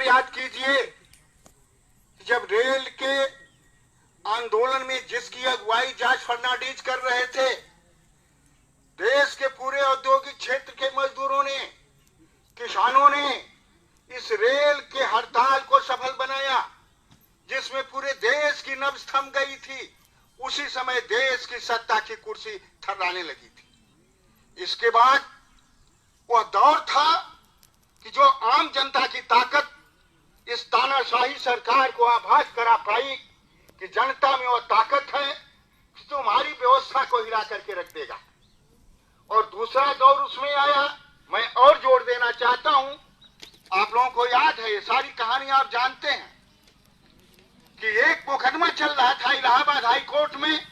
याद कीजिए, जब रेल के आंदोलन में जिसकी अगुवाई जॉर्ज फर्नांडीज कर रहे थे, देश के पूरे औद्योगिक क्षेत्र के मजदूरों ने, किसानों ने इस रेल के हड़ताल को सफल बनाया, जिसमें पूरे देश की नब्ज थम गई थी। उसी समय देश की सत्ता की कुर्सी थर्राने लगी थी। इसके बाद वह दौर था कि जो आम जनता की ताकत इस तानाशाही सरकार को आभास करा पाई कि जनता में वह ताकत है कि तुम्हारी व्यवस्था को हिला करके रख देगा। और दूसरा दौर उसमें आया। मैं और जोड़ देना चाहता हूं, आप लोगों को याद है, ये सारी कहानी आप जानते हैं कि एक मुकदमा चल रहा था इलाहाबाद हाई कोर्ट में,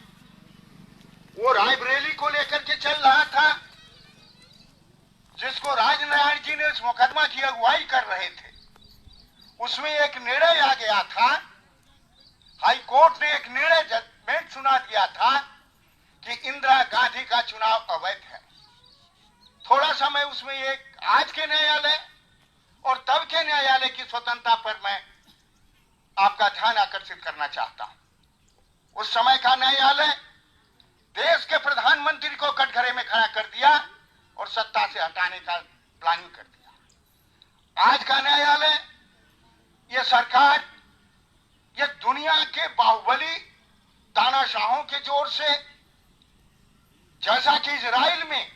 वो रायबरेली को लेकर के चल रहा था, जिसको राजनारायण जी ने उस मुकदमा की अगुवाई कर रहे थे। उसमें एक निर्णय आ गया था, हाई कोर्ट ने एक निर्णय जजमेंट सुना दिया था कि इंदिरा गांधी का चुनाव अवैध है। थोड़ा समय उसमें एक आज के न्यायालय और तब के न्यायालय की स्वतंत्रता पर मैं आपका ध्यान आकर्षित करना चाहता हूं। उस समय का न्यायालय देश के प्रधानमंत्री को कटघरे में खड़ा कर दिया और सत्ता से हटाने का प्लानिंग कर दिया। आज का न्यायालय, ये सरकार, ये दुनिया के बाहुबली तानाशाहों के जोर से, जैसा कि इजराइल में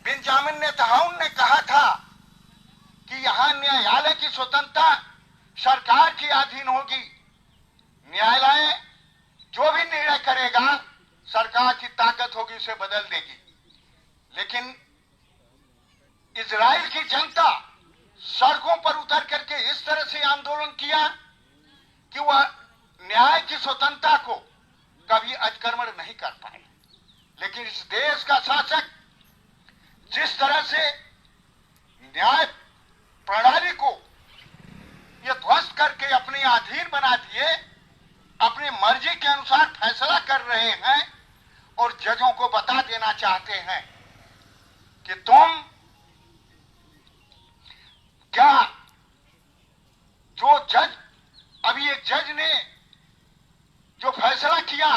बेंजामिन नेतन्याहू ने कहा था कि यहां न्यायालय की स्वतंत्रता सरकार के अधीन होगी, न्यायालय जो भी निर्णय करेगा सरकार की ताकत होगी उसे बदल देगी। लेकिन इजराइल की जनता सड़कों पर उतर करके इस तरह से आंदोलन किया कि वह न्याय की स्वतंत्रता को कभी अतिक्रमण नहीं कर पाए। लेकिन इस देश का शासक जिस तरह से न्याय प्रणाली को ये ध्वस्त करके अपने अधीन बना दिए, अपनी मर्जी के अनुसार फैसला कर रहे हैं और जजों को बता देना चाहते हैं कि तुम क्या, जो जज, अभी एक जज ने जो फैसला किया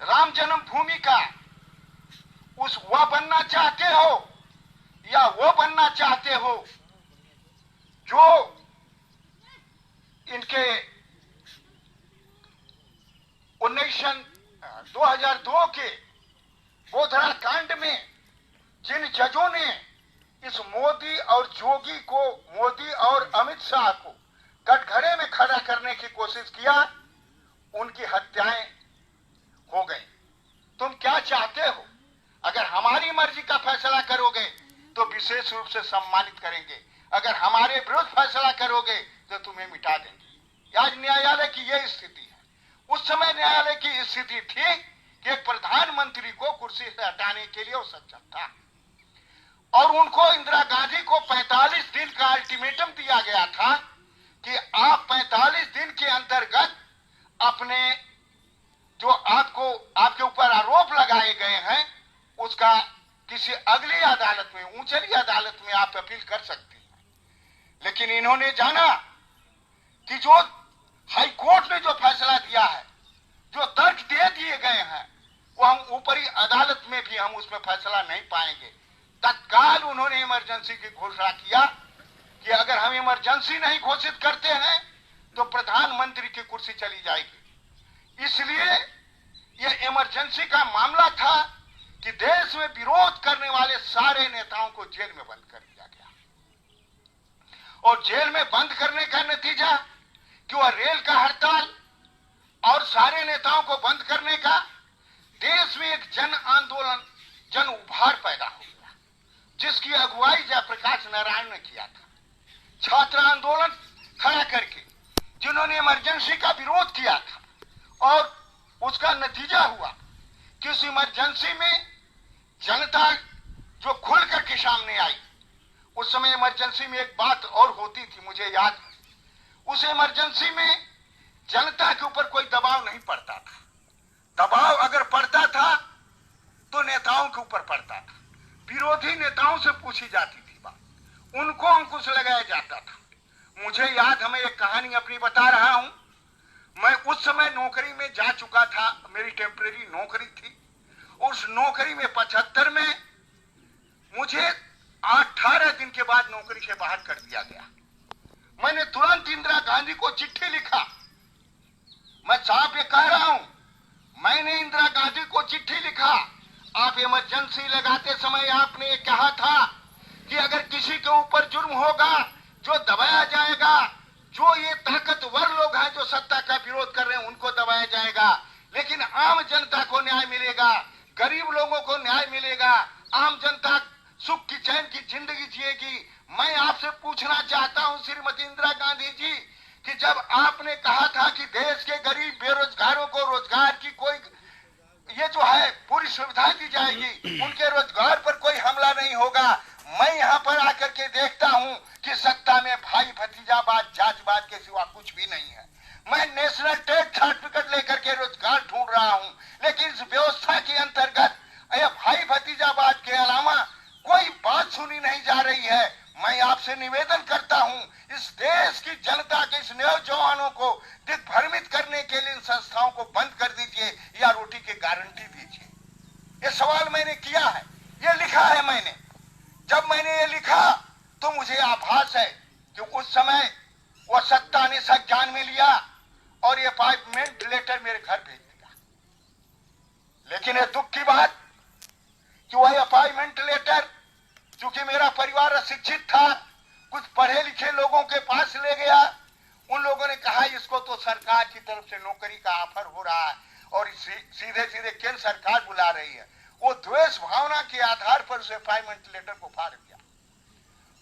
राम जन्मभूमि का, उस वह बनना चाहते हो या वो बनना चाहते हो जो इनके 2002 के गोधरा कांड में जिन जजों ने इस मोदी और जोगी को, मोदी और अमित शाह को कटघरे में खड़ा करने की कोशिश किया, उनकी हत्याएं हो गई। तुम क्या चाहते हो? अगर हमारी मर्जी का फैसला करोगे तो विशेष रूप से सम्मानित करेंगे, अगर हमारे विरुद्ध फैसला करोगे तो तुम्हें मिटा देंगे। आज न्यायालय की यह स्थिति है। उस समय न्यायालय की स्थिति थी कि एक प्रधानमंत्री को कुर्सी से हटाने के लिए वो सक्षम था और उनको, इंदिरा गांधी को 45 दिन का अल्टीमेटम दिया गया था कि आप 45 दिन के अंतर्गत अपने जो आपके ऊपर आरोप लगाए गए हैं उसका किसी अगली अदालत में, ऊंचली अदालत में आप अपील कर सकते हैं। लेकिन इन्होंने जाना कि जो हाई कोर्ट ने जो फैसला दिया है, जो तर्क दे दिए गए हैं, वो हम ऊपरी अदालत में भी हम उसमें फैसला नहीं पाएंगे। तत्काल उन्होंने इमरजेंसी की घोषणा किया कि अगर हम इमरजेंसी नहीं घोषित करते हैं तो प्रधानमंत्री की कुर्सी चली जाएगी। इसलिए यह इमरजेंसी का मामला था कि देश में विरोध करने वाले सारे नेताओं को जेल में बंद कर दिया गया और जेल में बंद करने का नतीजा कि वह रेल का हड़ताल और सारे नेताओं को बंद करने का देश में एक जन आंदोलन, जन उभार पैदा हो गया, जिसकी अगुवाई जयप्रकाश नारायण ने किया था। छात्र आंदोलन खड़ा करके जिन्होंने इमरजेंसी का विरोध किया था और उसका नतीजा हुआ कि उस इमरजेंसी में जनता जो खुल करके सामने आई। उस समय इमरजेंसी में एक बात और होती थी, मुझे याद है, उस इमरजेंसी में जनता के ऊपर कोई दबाव नहीं पड़ता था। दबाव अगर पड़ता था तो नेताओं के ऊपर पड़ता था, विरोधी नेताओं से पूछी जाती थी बात। उनको अंकुश लगाया जाता था। मुझे याद, हमें एक कहानी अपनी बता रहा हूं। मैं उस समय नौकरी में जा चुका था, मेरी टेम्परेरी नौकरी थी। उस नौकरी में 75 में मुझे 18 दिन के बाद नौकरी से बाहर कर दिया गया। मैंने तुरंत इंदिरा गांधी को चिट्ठी लिखा। मैं साफ ये कह रहा हूं, मैंने इंदिरा गांधी को चिट्ठी लिखा। आप इमरजेंसी लगाते समय आपने ये कहा था कि अगर किसी के ऊपर जुर्म होगा जो दबाया जाएगा, जो ये ताकतवर लोग हैं जो सत्ता का विरोध कर रहे हैं उनको दबाया जाएगा, लेकिन आम जनता को न्याय मिलेगा, गरीब लोगों को न्याय मिलेगा, आम जनता सुख की चैन की जिंदगी जिएगी। मैं आपसे पूछना चाहता हूं श्रीमती इंदिरा गांधी जी कि जब आपने कहा था कि देश के गरीब बेरोजगारों को रोजगार की कोई ये जो है पूरी सुविधा दी जाएगी, उनके रोजगार पर कोई हमला नहीं होगा, मैं यहाँ पर आकर के देखता हूँ कि सत्ता में भाई भतीजाबाद जातिवाद के सिवा कुछ भी नहीं है। मैं नेशनल ट्रेड सर्टिफिकेट लेकर के रोजगार ढूंढ रहा हूँ, लेकिन इस व्यवस्था के अंतर्गत यह भाई भतीजाबाद के अलावा कोई बात सुनी नहीं जा रही है। मैं आपसे निवेदन करता हूं, इस देश की जनता के इस नौजवानों को दिग्भ्रमित करने के लिए इन संस्थाओं को बंद कर दीजिए या रोटी की गारंटी दीजिए। ये सवाल मैंने किया है, ये लिखा है मैंने। जब मैंने ये लिखा तो मुझे आभास है कि उस समय वह सत्ता ने सब जान में लिया और ये अपॉइंटमेंट लेटर मेरे घर भेज दिया। लेकिन ये दुख की बात कि वह अपॉइंटमेंट लेटर, चूंकि मेरा परिवार अशिक्षित था, कुछ पढ़े लिखे लोगों के पास ले गया। उन लोगों ने कहा इसको तो सरकार की तरफ से नौकरी का ऑफर हो रहा है और सीधे सीधे केंद्र सरकार बुला रही है। वो द्वेष भावना के आधार पर उस अपॉइंटमेंट लेटर को फाड़ दिया।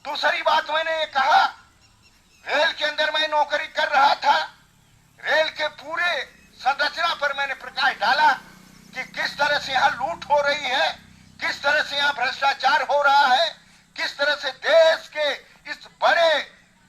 दूसरी बात मैंने ये कहा, रेल के अंदर मैं नौकरी कर रहा था, रेल के पूरे संरचना पर मैंने प्रकाश डाला कि किस तरह से यहाँ लूट हो रही है, किस तरह से यहाँ भ्रष्टाचार हो रहा है, किस तरह से देश के इस बड़े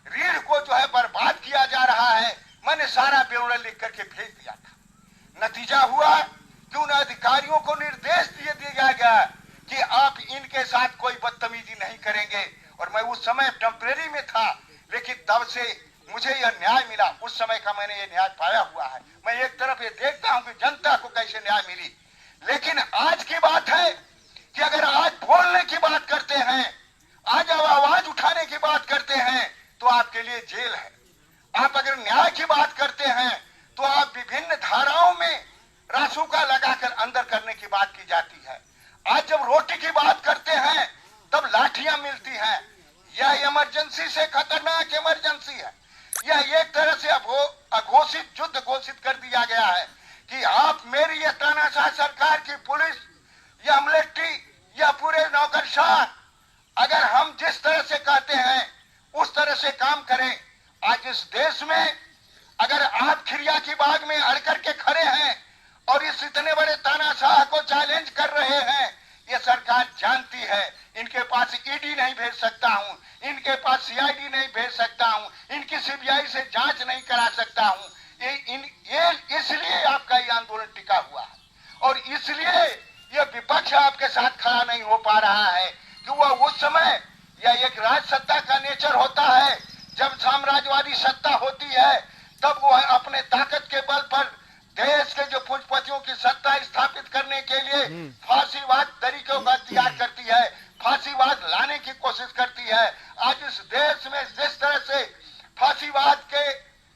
रीढ़ को जो है बर्बाद किया जा रहा है। मैंने सारा ब्यौरा लिख करके भेज दिया था। नतीजा हुआ कि उन अधिकारियों को निर्देश दिया गया कि आप इनके साथ कोई बदतमीजी नहीं करेंगे। और मैं उस समय टेम्परेरी में था, लेकिन तब से मुझे यह न्याय मिला। उस समय का मैंने ये न्याय पाया हुआ है। मैं एक तरफ ये देखता हूं कि जनता को कैसे न्याय मिली, लेकिन आज की बात है कि अगर आज बोलने की बात करते हैं, आज आवाज उठाने की बात करते हैं तो आपके लिए जेल है। आप अगर न्याय की बात करते हैं तो आप विभिन्न धाराओं में रासुका लगाकर अंदर करने की बात की जाती है। आज जब रोटी की बात करते हैं तब लाठियां मिलती हैं। यह इमरजेंसी से खतरनाक इमरजेंसी है। यह एक तरह से अघोषित युद्ध घोषित कर दिया गया है कि आप मेरी ये तानाशाह सरकार की पुलिस या मिलिट्री या पूरे नौकरशाह, अगर हम जिस तरह से कहते हैं उस तरह से काम करें। आज इस देश में अगर आप खिरिया की बाग में अड़ करके खड़े हैं और इस इतने बड़े तानाशाह को चैलेंज कर रहे हैं, ये सरकार जानती है इनके पास ईडी नहीं भेज सकता हूं, इनके पास सीआईडी नहीं भेज सकता हूं, इनकी सीबीआई से जांच नहीं करा सकता हूं। ये इसलिए आपका ये आंदोलन टिका हुआ है और इसलिए ये विपक्ष आपके साथ खड़ा नहीं हो पा रहा है कि वह उस समय यह एक राज सत्ता का नेचर होता है। जब साम्राज्यवादी सत्ता होती है तब वह अपने ताकत के बल पर देश के जो पूंजीपतियों की सत्ता स्थापित करने के लिए फांसीवाद तरीकों का तैयार करती है, फांसीवाद लाने की कोशिश करती है। आज इस देश में जिस तरह से फांसीवाद के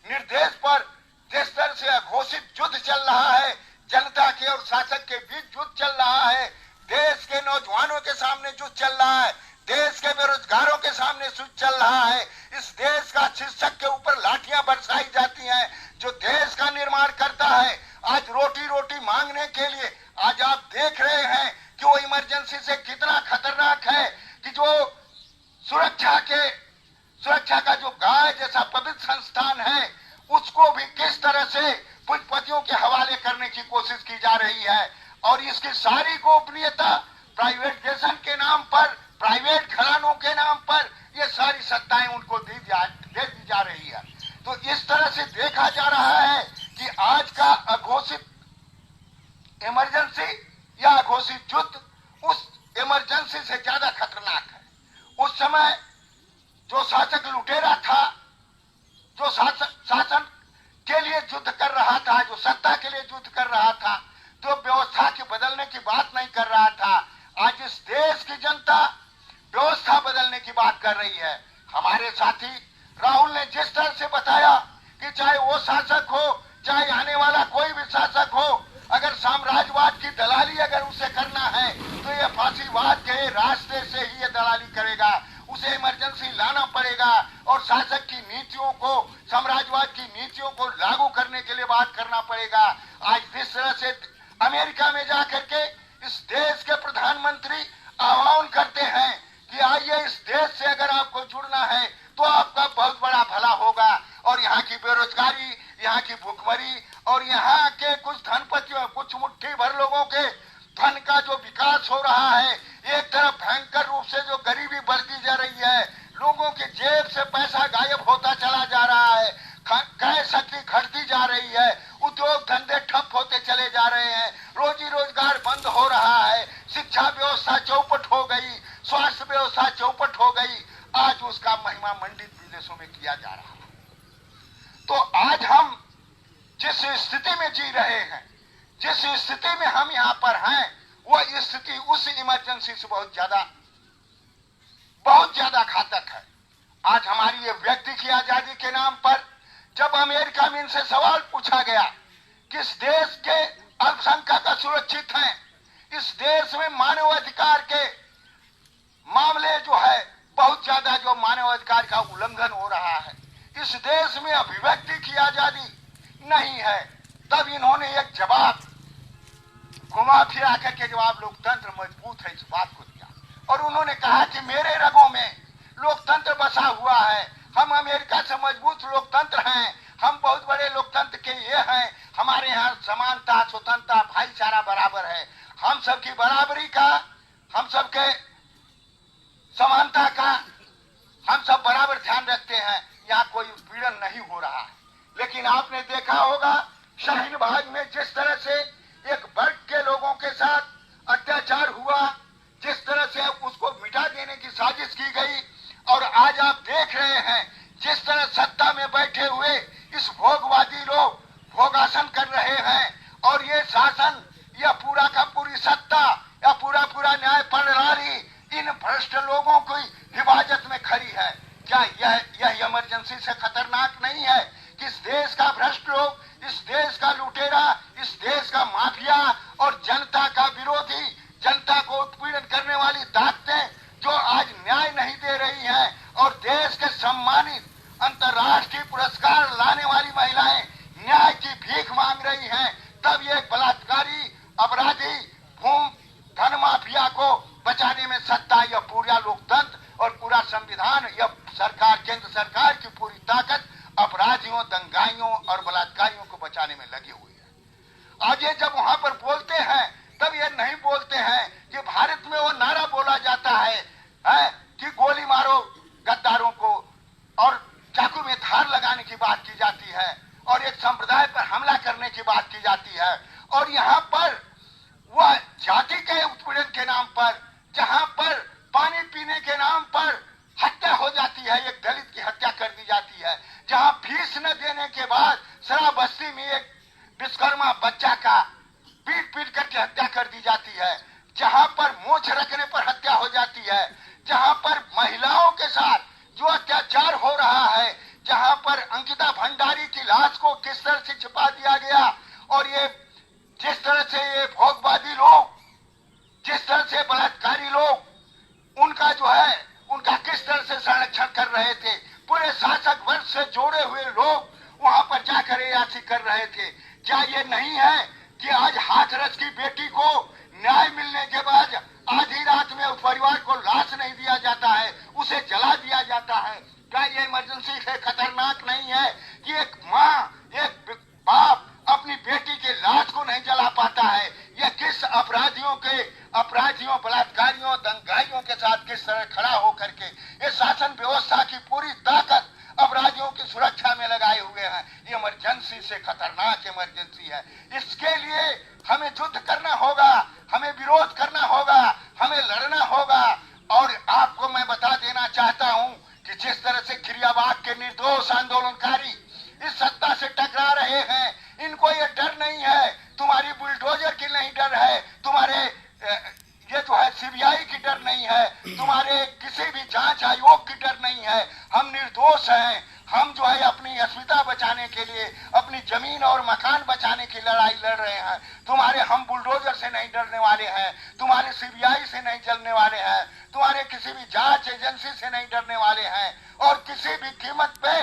निर्देश पर जिस तरह से अघोषित युद्ध चल रहा है, जनता के और शासक के बीच युद्ध चल रहा है, देश के नौजवानों के सामने युद्ध चल रहा है, देश के बेरोजगारों के सामने युद्ध चल रहा है, इस देश का शीर्षक के ऊपर लाठियां बरसाई जाती हैं जो देश का निर्माण करता है। आज रोटी रोटी मांगने के लिए आज आप देख रहे हैं कि वो इमरजेंसी से कितना खतरनाक है कि जो सुरक्षा का जो गाय जैसा पवित्र संस्थान है उसको भी किस तरह से पूंजीपतियों के हवाले करने की कोशिश की जा रही है। और इसकी सारी गोपनीयता प्राइवेटाइजेशन के नाम पर, प्राइवेट घरानों के नाम पर ये सारी सत्ताएं उनको दे दी जा रही है। तो इस तरह से देखा जा रहा है कि आज का अघोषित इमरजेंसी या अघोषित युद्ध उस इमरजेंसी से ज्यादा खतरनाक है। उस समय जो शासक लुटेरा था, जो शासन के लिए युद्ध कर रहा था, जो सत्ता के लिए युद्ध कर रहा था, जो व्यवस्था के बदलने की बात नहीं कर रहा था, आज इस देश की जनता व्यवस्था बदलने की बात कर रही है। हमारे साथी राहुल ने जिस तरह से बताया कि चाहे वो शासक हो, चाहे आने वाला कोई भी शासक हो, अगर साम्राज्यवाद की दलाली अगर उसे करना है तो ये फांसीवाद के रास्ते से ही ये दलाली करेगा। उसे इमरजेंसी लाना पड़ेगा और शासक की नीतियों को, साम्राज्यवाद की नीतियों को लागू करने के लिए बात करना पड़ेगा। आज जिस तरह से अमेरिका में जाकर के इस देश के प्रधानमंत्री आह्वान करते हैं कि आइए इस देश से अगर आपको जुड़ना है तो आपका बहुत बड़ा भला होगा, और यहाँ की बेरोजगारी, यहाँ की भूखमरी और यहाँ के कुछ धनपतियों, कुछ मुट्ठी भर लोगों के धन का जो विकास हो रहा है, एक तरफ भयंकर रूप से जो गरीबी बढ़ती जा रही है, लोगों की जेब से पैसा गायब होता चला जा रहा है, क्रय शक्ति घटती जा रही है, उद्योग धंधे ठप होते चले जा रहे हैं, रोजी रोजगार बंद हो रहा है, शिक्षा व्यवस्था चौपट हो गई, स्वास्थ्य व्यवस्था चौपट हो गई, आज उसका महिमा मंडित विदेशों में किया जा रहा है। तो आज हम जिस स्थिति में जी रहे हैं, जिस स्थिति में हम यहाँ पर हैं, वो स्थिति उस इमरजेंसी से बहुत ज्यादा घातक है। आज हमारी ये व्यक्ति की आजादी के नाम पर जब अमेरिका में इनसे सवाल पूछा गया कि इस देश के अल्पसंख्यक सुरक्षित हैं, इस देश में मानव अधिकार के मामले जो है बहुत ज्यादा, जो मानव अधिकार का उल्लंघन हो रहा है, इस देश में अभिव्यक्ति की आजादी नहीं है, तब इन्होंने एक जवाब घुमा फिरा करके जवाब लोकतंत्र मजबूत है इस बात को दिया, और उन्होंने कहा कि मेरे रगों में लोकतंत्र बसा हुआ है, हम अमेरिका से मजबूत लोकतंत्र हैं, हम बहुत बड़े लोकतंत्र के ये हैं, हमारे यहाँ समानता, स्वतंत्रता, भाईचारा बराबर है, हम सबकी बराबरी का, हम सबके समानता का हम सब बराबर ध्यान रखते हैं, यहाँ कोई उत्पीड़न नहीं हो रहा है। लेकिन आपने देखा होगा शाहीन बाग में जिस तरह से एक वर्ग के लोगों के साथ अत्याचार हुआ, जिस तरह से उसको मिटा देने की साजिश की गई, और आज आप देख रहे हैं जिस तरह सत्ता में बैठे हुए इस भोगवादी लोग भोगासन कर रहे हैं, और ये शासन या पूरा का पूरी सत्ता या पूरा न्याय प्रणाली इन भ्रष्ट लोगों की हिफाजत में खड़ी है। क्या यह इमरजेंसी से खतरनाक नहीं है कि इस देश का भ्रष्ट लोग, इस देश का लुटेरा, इस देश का माफिया और जनता का विरोधी, जनता को उत्पीड़न करने वाली ताकतें जो आज न्याय नहीं दे रही हैं और देश के सम्मानित अंतर्राष्ट्रीय पुरस्कार लाने वाली महिलाएं न्याय की भीख मांग रही हैं, तब ये बलात्कारी, अपराधी, भूम धन माफिया को बचाने में सत्ता, यह पूरा लोकतंत्र और पूरा संविधान, यह सरकार, केंद्र सरकार की पूरी ताकत अपराधियों, दंगाइयों और बलात्कारियों को बचाने में लगी हुई है। आज ये जब वहां पर बोलते हैं तब ये नहीं बोलते हैं कि भारत में वो नारा बोला जाता है कि गोली मारो गद्दारों को, और चाकू में धार लगाने की बात की जाती है, और एक संप्रदाय पर हमला करने की बात की जाती है, और यहाँ पर वह जाति के उत्पीड़न के नाम पर, जहां पर पानी पीने के नाम पर हत्या हो जाती है, एक दलित की हत्या कर दी जाती है, जहां फीस न देने के बाद शराब बस्ती में एक विश्वकर्मा बच्चा का पीट करके हत्या कर दी जाती है, जहां पर मोछ रखने पर हत्या हो जाती है, जहां पर महिलाओं के साथ जो अत्याचार हो रहा है, जहां पर अंकिता भंडारी की लाश को किस तरह से छिपा दिया गया, और ये जिस तरह से ये भोगवादी लोग, जिस तरह से बलात्कारी लोग उनका जो है उनका किस तरह से संरक्षण कर रहे थे, पूरे शासक वर्ग से जोड़े हुए लोग वहां पर जाकर याची कर रहे थे। क्या ये नहीं है कि आज हाथरस की बेटी को न्याय मिलने के बाद आधी रात में उस परिवार को लाश नहीं दिया जाता है, उसे जला दिया जाता है? क्या ये इमरजेंसी से खतरनाक नहीं है कि एक माँ, एक बाप अपनी बेटी के लाश को नहीं जला पाता है? यह किस अपराधियों, बलात्कारियों, दंगाइयों के साथ किस तरह खड़ा होकर के ये शासन व्यवस्था की पूरी ताकत अपराधियों की सुरक्षा में लगाए हुए हैं। ये इमरजेंसी से खतरनाक इमरजेंसी है। इसके लिए हमें युद्ध करना होगा, हमें विरोध करना होगा, हमें लड़ना होगा। और आपको मैं बता देना चाहता हूं कि जिस तरह से खिरियाबाग के निर्दोष आंदोलनकारी इस सत्ता से टकरा रहे हैं, इनको ये डर नहीं है, तुम्हारी बुलडोजर की नहीं डर है, तुम्हारे ये जो है सीबीआई की डर नहीं है, तुम्हारे किसी भी जांच आयोग की डर नहीं है। हम निर्दोष हैं, हम जो है अपनी अस्मिता बचाने के लिए, अपनी जमीन और मकान बचाने की लड़ाई लड़ रहे हैं। तुम्हारे हम बुलडोजर से नहीं डरने वाले हैं, तुम्हारे सीबीआई से नहीं जलने वाले हैं, तुम्हारे किसी भी जांच एजेंसी से नहीं डरने वाले हैं। और किसी भी कीमत पे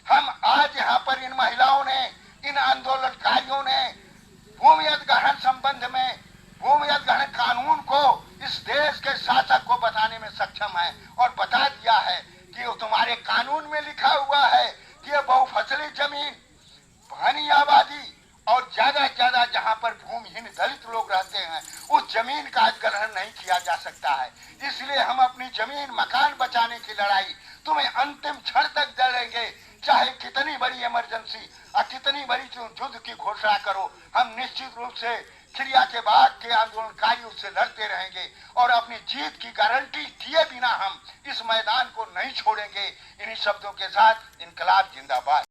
हम आज यहाँ पर इन महिलाओं ने, इन आंदोलनकारियों ने भूमि अधिग्रहण संबंध में भूमि अधिग्रहण कानून को इस देश के शासक को बताने में सक्षम है और बता दिया है कि वो तुम्हारे कानून में लिखा हुआ है कि ये बहुफसली जमीन, घनी आबादी और ज्यादा से ज्यादा जहां पर भूमिहीन दलित लोग रहते हैं उस जमीन का अधिग्रहण नहीं किया जा सकता है। इसलिए हम अपनी जमीन मकान बचाने की लड़ाई तुम्हें अंतिम क्षण तक लड़ेंगे, चाहे कितनी बड़ी इमरजेंसी और कितनी बड़ी युद्ध की घोषणा करो। हम निश्चित रूप से खिरिया के बाद के आंदोलनकारियों से लड़ते रहेंगे और अपनी जीत की गारंटी दिए बिना हम इस मैदान को नहीं छोड़ेंगे। इन्हीं शब्दों के साथ इनकलाब जिंदाबाद।